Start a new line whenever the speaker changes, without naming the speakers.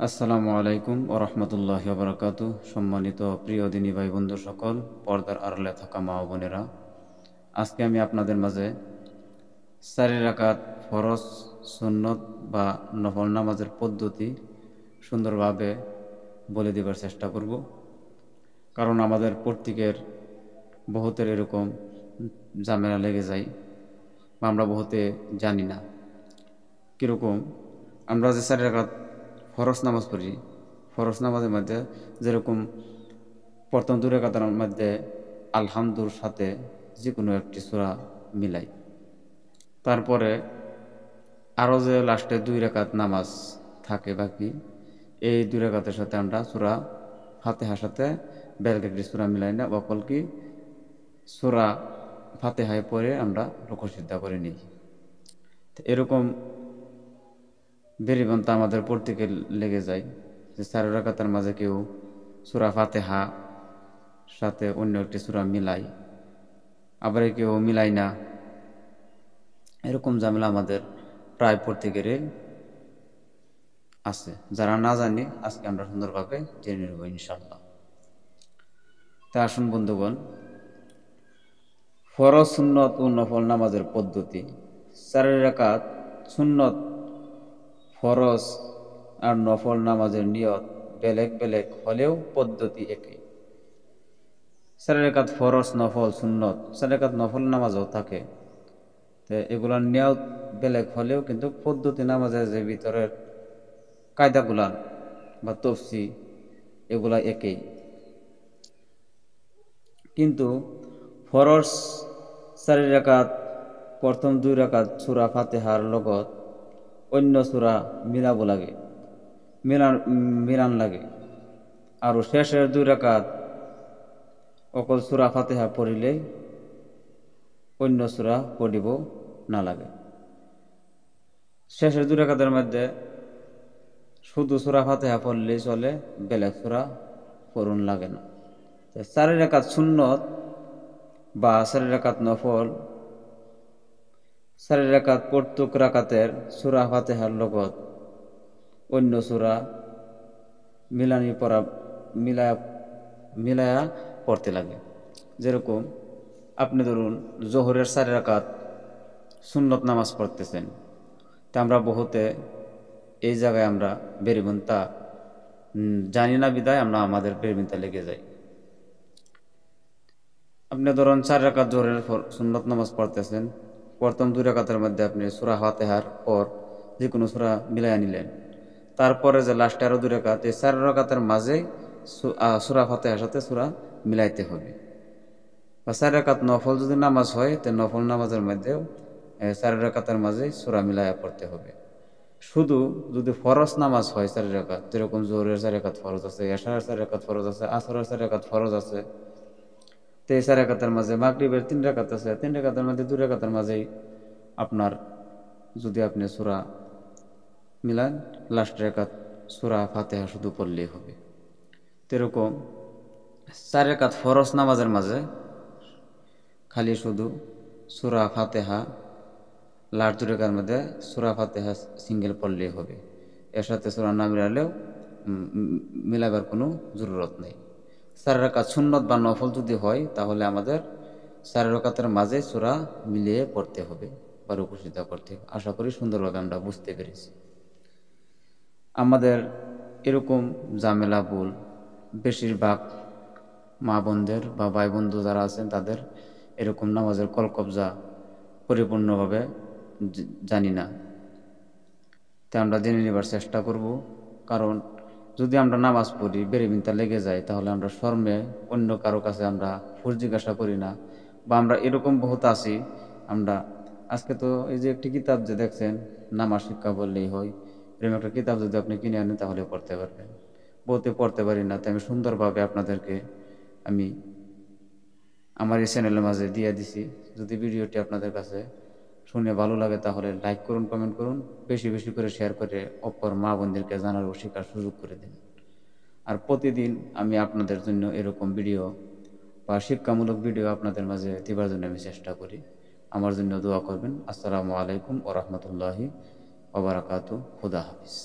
আসসালামু আলাইকুম ও রহমতুল্লাহি ওয়া বারাকাতুহু। সম্মানিত প্রিয় দিনী ভাই বন্ধু সকল, পর্দার আড়ালে থাকা মা ও বোনেরা, আজকে আমি আপনাদের মাঝে 4 রাকাত ফরজ, সুন্নত বা নফল নামাজের পদ্ধতি সুন্দরভাবে বলে দেবার চেষ্টা করব। কারণ আমাদের প্রত্যেকের বহুতের এরকম ঝামেলা লেগে যায় বা আমরা বহুতে জানি না কীরকম। আমরা যে 4 রাকাত ফরজ নামাজ পড়ি, ফরজ নামাজের মধ্যে যেরকম প্রথম 2 রাকাতের মধ্যে আলহামদুর সাথে যে কোনো একটি সূরা মিলাই, তারপরে আরও যে লাস্টে 2 রাকাত নামাজ থাকে বাকি, এই 2 রাকাতের সাথে আমরা সূরা ফাতিহার সাথে বেলেগ একটি সূরা মিলাই না, অকল কি সূরা ফাতিহায় পড়ে আমরা রুকু সিজদা করে নিই। এরকম বেরিবন্ত আমাদের প্রত্যেকের লেগে যায় যে 4 রাকাতের মাঝে কেউ সূরা ফাতিহা সাথে অন্য একটি সূরা মিলাই, আবার কেউ মিলাই না। এরকম ঝামেলা আমাদের প্রায় প্রত্যেকেরই আছে। যারা না জানি, আজকে আমরা সুন্দরভাবে জেনে নেব ইনশাআল্লাহ। তা আসুন বন্ধুগণ, ফরজ, সুন্নত ও নফল নামাজের পদ্ধতি। 4 রাকাত সুন্নত, ফরজ আর নফল নামাজের নিয়ত বেলেগ বেলেগ হলেও পদ্ধতি একই। 4 রাকাত ফরজ, নফল, সুন্নত, 4 রাকাত নফল নামাজও থাকে, তো এগুলার নিয়ত বেলেগ হলেও কিন্তু পদ্ধতি, নামাজের যে ভিতরের কায়দাগুলা বা তফসি, এগুলা একই। কিন্তু ফরজ 4 রাকাত প্রথম 2 রাকাত সূরা ফাতিহার লগত অন্য সূরা মিলাবো লাগে, মিলান লাগে। আর শেষের 2 রাকাত অকল সূরা ফাতিহা পড়িলেই অন্য সূরা পড়িব না লাগে। শেষের 2 রাকাতের মধ্যে শুধু সূরা ফাতিহা পড়লেই চলে, বেলেগ সূরা পড়ুন লাগে না। 4 রাকাত সুন্নত বা 4 রাকাত নফল, 4 রাকাত প্রত্যেক রাকাতের সূরা ফাতিহার লগত অন্য সূরা মিলায়া পড়তে লাগে। যেরকম আপনি ধরুন জোহরের 4 রাকাত সুন্নত নামাজ পড়তেছেন, তা আমরা বহুতে এই জায়গায় আমরা বেরিবন্তা জানি না বিদায় আমরা আমাদের বেরিবন্তা লেগে যাই। আপনি ধরুন 4 রাকাত জোহরের সুন্নত নামাজ পড়তেছেন, প্রথম 2 রাকাতের মধ্যে আপনি সূরা ফাতিহার পর যে কোনো সূরা মিলাইয়া নিলেন, তারপরে যে লাস্টে আরও 2 রাকাত, এই 4 রাকাতের মাঝেই সূরা ফাতিহার সাথে সূরা মিলাইতে হবে। বা 4 রাকাত নফল যদি নামাজ হয়, তো নফল নামাজের মধ্যেও 4 রাকাতের মাঝেই সূরা মিলাইয়া পড়তে হবে। শুধু যদি ফরজ নামাজ হয় 4 রাকাত, যেরকম জোহরের 4 রাকাত ফরজ আছে, এশারের 4 রাকাত ফরজ আছে, আসরের 4 রাকাত ফরজ আছে, তো এই 4 রাকাতের মাঝে মাগরিবের 3 রাকাত আছে, 3 রাকাতের মধ্যে 2 রাকাতের মাঝেই আপনার যদি আপনি সূরা মিলান, লাস্ট রাকাত সূরা ফাতিহা শুধু পড়লেই হবে। তো এরকম 4 রাকাত ফরজ নামাজের মাঝে খালি শুধু সূরা ফাতিহা, লাস্ট 2 রাকাতের মধ্যে সূরা ফাতিহা সিঙ্গেল পড়লেই হবে। এর সাথে সূরা না মিলালেও মিলাবার কোনো জরুরত নেই। 4 রাকাত সুন্নত বা নফল যদি হয়, তাহলে আমাদের 4 রাকাতের মাঝে সূরা মিলিয়ে পড়তে হবে বা রুকু সিজদা করতে হবে। আশা করি সুন্দরভাবে আমরা বুঝতে পেরেছি। আমাদের এরকম ঝামেলা ভুল বেশিরভাগ মা বোনদের বা ভাই বন্ধু যারা আছেন, তাদের এরকম নামাজের কলকবজা পরিপূর্ণভাবে জানি না। তাই আমরা জেনে নেবার চেষ্টা করব। কারণ যদি আমরা নামাজ পড়ি বেরিবিনতা লেগে যায়, তাহলে আমরা শর্মে অন্য কারো কাছে আমরা ফুল জিজ্ঞাসা করি না। বা আমরা এরকম বহুত আছি, আমরা আজকে তো এই যে একটি কিতাব যে দেখছেন, নামাজ শিক্ষা বললেই হয়, এরকম একটা কিতাব যদি আপনি কিনে আনেন তাহলে পড়তে পারবেন। বহুতে পড়তে পারি না, তাই আমি সুন্দরভাবে আপনাদেরকে আমি আমার এই চ্যানেলের মাঝে দিয়ে দিছি। যদি ভিডিওটি আপনাদের কাছে শুনে ভালো লাগে, তাহলে লাইক করুন, কমেন্ট করুন, বেশি বেশি করে শেয়ার করে অপর মা বোনদেরকে জানার ও শেখার সুযোগ করে দিন। আর প্রতিদিন আমি আপনাদের জন্য এরকম ভিডিও বা শিক্ষামূলক ভিডিও আপনাদের মাঝে দেবার জন্য আমি চেষ্টা করি। আমার জন্য দোয়া করবেন। আসসালামু আলাইকুম ওয়া রাহমাতুল্লাহি ওয়া বারাকাতুহু। খুদা হাফিজ।